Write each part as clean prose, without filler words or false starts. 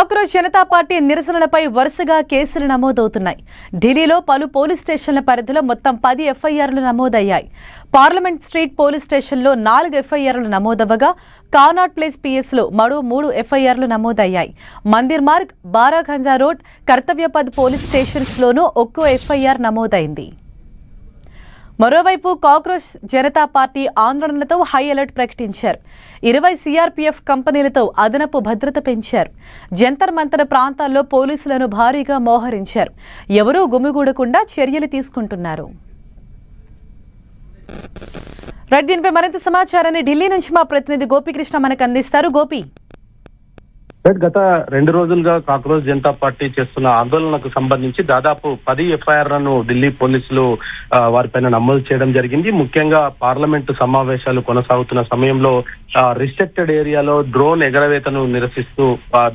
Cockroach Janata party నిరసనలపై వరుసగా కేసులు నమోదవుతున్నాయి. ఢిల్లీలో పలు పోలీస్ స్టేషన్ల పరిధిలో మొత్తం 10 ఎఫ్ఐఆర్లు నమోదయ్యాయి. పార్లమెంట్ స్ట్రీట్ పోలీస్ స్టేషన్లో 4 ఎఫ్ఐఆర్లు నమోదవ్వగా కానాట్ ప్లేస్ పిఎస్లో మరో 3 ఎఫ్ఐఆర్లు నమోదయ్యాయి. మందిర్ మార్గ్, బారాగంజా రోడ్, కర్తవ్యపథ్ పోలీస్ స్టేషన్స్లోనూ ఒక్కో ఎఫ్ఐఆర్ నమోదైంది. మరోవైపు cockroach Janata party ఆందోళనలతో high alert ప్రకటించారు. 20 సిఆర్పీఎఫ్ కంపెనీలతో అదనపు భద్రత పెంచారు. జంతర్ మంతర్ ప్రాంతాల్లో పోలీసులను భారీగా మోహరించారు. ఎవరూ గుమిగూడకుండా చర్యలు తీసుకుంటున్నారు. దీనిపై మరింత సమాచారాన్ని ఢిల్లీ నుంచి మా ప్రతినిధి గోపీకృష్ణ మనకు అందిస్తారు. గోపి, గత 2 రోజులుగా కాక్రోచ్ జనతా పార్టీ చేస్తున్న ఆందోళనకు సంబంధించి దాదాపు 10 ఎఫ్ఐఆర్లను ఢిల్లీ పోలీసులు వారిపైన నమోదు చేయడం జరిగింది. ముఖ్యంగా పార్లమెంటు సమావేశాలు కొనసాగుతున్న సమయంలో రిస్ట్రిక్టెడ్ ఏరియాలో డ్రోన్ ఎగరవేతను నిరసిస్తూ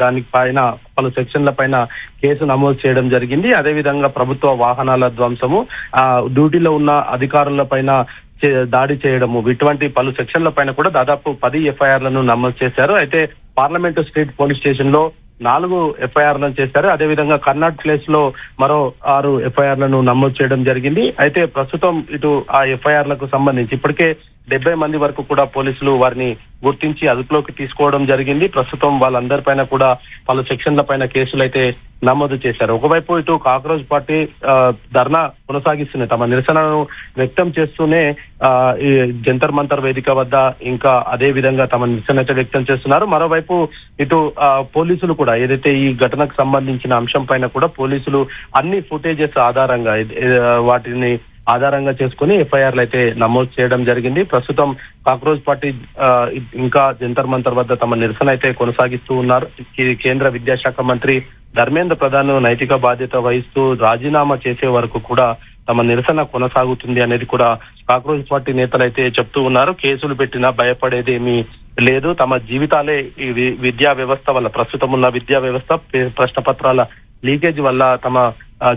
దానిపైన పలు సెక్షన్ల పైన కేసు నమోదు చేయడం జరిగింది. అదేవిధంగా ప్రభుత్వ వాహనాల ధ్వంసము, డ్యూటీలో ఉన్న అధికారుల పైన దాడి చేయడము, ఇటువంటి పలు సెక్షన్ల పైన కూడా దాదాపు 10 ఎఫ్ఐఆర్లను నమోదు చేశారు. అయితే పార్లమెంటు స్ట్రీట్ పోలీస్ స్టేషన్ లో 4 ఎఫ్ఐఆర్లను చేశారు. అదేవిధంగా కర్నాట్ ప్లేస్ లో మరో 6 ఎఫ్ఐఆర్లను నమోదు చేయడం జరిగింది. అయితే ప్రస్తుతం ఇటు ఆ ఎఫ్ఐఆర్లకు సంబంధించి ఇప్పటికే 70 మంది వరకు కూడా పోలీసులు వారిని గుర్తించి అదుపులోకి తీసుకోవడం జరిగింది. ప్రస్తుతం వాళ్ళందరిపైన కూడా పలు సెక్షన్ల పైన కేసులు అయితే నమోదు చేశారు. ఒకవైపు ఇటు కాక్రోచ్ పార్టీ ధర్నా కొనసాగిస్తూనే తమ నిరసనను వ్యక్తం చేస్తూనే ఈ జంతర్ మంతర్ వేదిక వద్ద ఇంకా అదే విధంగా తమ నిరసన అయితే వ్యక్తం చేస్తున్నారు. మరోవైపు ఇటు పోలీసులు కూడా ఏదైతే ఈ ఘటనకు సంబంధించిన అంశం పైన కూడా పోలీసులు అన్ని ఫుటేజెస్ ఆధారంగా వాటిని ఆధారంగా చేసుకుని ఎఫ్ఐఆర్లు అయితే నమోదు చేయడం జరిగింది. ప్రస్తుతం కాక్రోచ్ పార్టీ ఇంకా జంతర్ మంతర్ వద్ద తమ నిరసన అయితే కొనసాగిస్తూ ఉన్నారు. కేంద్ర విద్యాశాఖ మంత్రి ధర్మేంద్ర ప్రధాన్ నైతిక బాధ్యత వహిస్తూ రాజీనామా చేసే వరకు కూడా తమ నిరసన కొనసాగుతుంది అనేది కూడా కాక్రోచ్ పార్టీ నేతలు అయితే చెప్తూ ఉన్నారు. కేసులు పెట్టినా భయపడేది ఏమీ లేదు. తమ జీవితాలే ఈ విద్యా వ్యవస్థ వల్ల, ప్రస్తుతం ఉన్న విద్యా వ్యవస్థ ప్రశ్న పత్రాల లీకేజ్ వల్ల తమ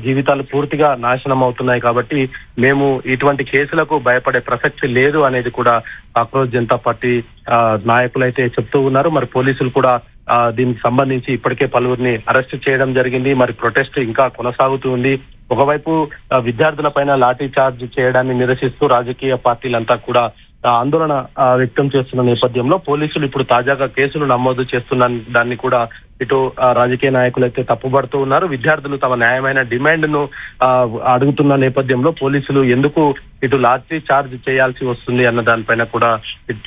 జీవితాలు పూర్తిగా నాశనం అవుతున్నాయి. కాబట్టి మేము ఇటువంటి కేసులకు భయపడే ప్రసక్తి లేదు అనేది కూడా కాక్రోచ్ జనతా పార్టీ నాయకులు అయితే చెప్తూ ఉన్నారు. మరి పోలీసులు కూడా దీనికి సంబంధించి ఇప్పటికే పలువురిని అరెస్ట్ చేయడం జరిగింది. మరి ప్రొటెస్ట్ ఇంకా కొనసాగుతూ ఉంది. ఒకవైపు విద్యార్థుల పైన లాఠీ చార్జ్ చేయడాన్ని నిరసిస్తూ రాజకీయ పార్టీలంతా కూడా ఆందోళన వ్యక్తం చేస్తున్న నేపథ్యంలో పోలీసులు ఇప్పుడు తాజాగా కేసులు నమోదు చేస్తున్న దాన్ని కూడా ఇటు రాజకీయ నాయకులు అయితే తప్పుపడుతూ ఉన్నారు. విద్యార్థులు తమ న్యాయమైన డిమాండ్ ను అడుగుతున్న నేపథ్యంలో పోలీసులు ఎందుకు ఇటు లాఠీ చార్జ్ చేయాల్సి వస్తుంది అన్న దానిపైన కూడా ఇటు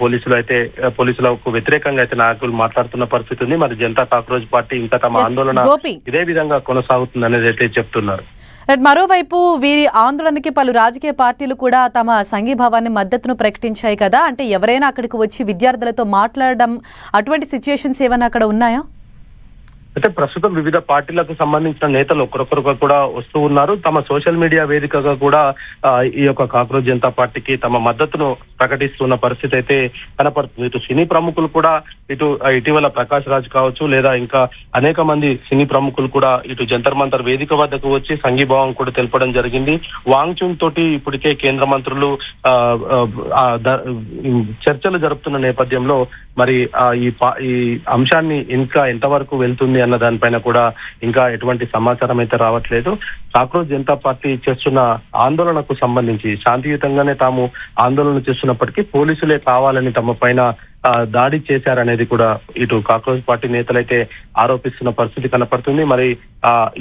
పోలీసులకు వ్యతిరేకంగా అయితే నాయకులు మాట్లాడుతున్న పరిస్థితి ఉంది. మరి జనతా కాక్రోచ్ పార్టీ ఇంకా తమ ఆందోళన ఇదే విధంగా కొనసాగుతుంది అనేది అయితే చెప్తున్నారు. మరోవైపు వీరి ఆందోళనకి పలు రాజకీయ పార్టీలు కూడా తమ సంఘీభావాన్ని మద్దతును ప్రకటించాయి కదా. అంటే ఎవరైనా అక్కడికి వచ్చి విద్యార్థులతో మాట్లాడడం అటువంటి సిచ్యుయేషన్స్ ఏమైనా అక్కడ ఉన్నాయా? అయితే ప్రస్తుతం వివిధ పార్టీలకు సంబంధించిన నేతలు ఒకరొకరు కూడా వస్తూ ఉన్నారు. తమ సోషల్ మీడియా వేదికగా కూడా ఈ యొక్క కాక్రోచ్ జనతా పార్టీకి తమ మద్దతును ప్రకటిస్తున్న పరిస్థితి అయితే కనపడుతుంది. ఇటు సినీ ప్రముఖులు కూడా ఇటీవల ప్రకాష్ రాజ్ కావచ్చు, లేదా ఇంకా అనేక మంది సినీ ప్రముఖులు కూడా ఇటు జంతర్ మంతర్ వేదిక వద్దకు వచ్చి సంఘీభావం కూడా తెలపడం జరిగింది. వాంగ్చున్ తోటి ఇప్పటికే కేంద్ర మంత్రులు చర్చలు జరుపుతున్న నేపథ్యంలో మరి ఈ అంశాన్ని ఇంకా ఎంతవరకు వెళ్తుంది అన్న దానిపైన కూడా ఇంకా ఎటువంటి సమాచారం అయితే రావట్లేదు. కాక్రోచ్ జనతా పార్టీ చేస్తున్న ఆందోళనకు సంబంధించి శాంతియుతంగానే తాము ఆందోళన చేస్తున్నప్పటికీ పోలీసులే కావాలని తమ పైన దాడి చేశారనేది కూడా ఇటు కాక్రోచ్ పార్టీ నేతలైతే ఆరోపిస్తున్న పరిస్థితి కనపడుతుంది. మరి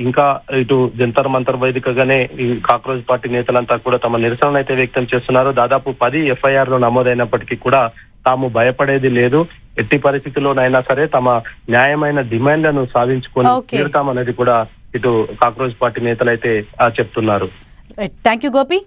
ఇంకా ఇటు జంతర్ మంతర్ వేదికగానే ఈ కాక్రోచ్ పార్టీ నేతలంతా కూడా తమ నిరసన అయితే వ్యక్తం చేస్తున్నారు. దాదాపు 10 ఎఫ్ఐఆర్లు నమోదైనప్పటికీ కూడా తాము భయపడేది లేదు, ఎట్టి పరిస్థితుల్లోనైనా సరే తమ న్యాయమైన డిమాండ్లను సాధించుకొని తీరుతామనేది కూడా ఇటు కాక్రోచ్ పార్టీ నేతలైతే చెప్తున్నారు. Thank you Gopi.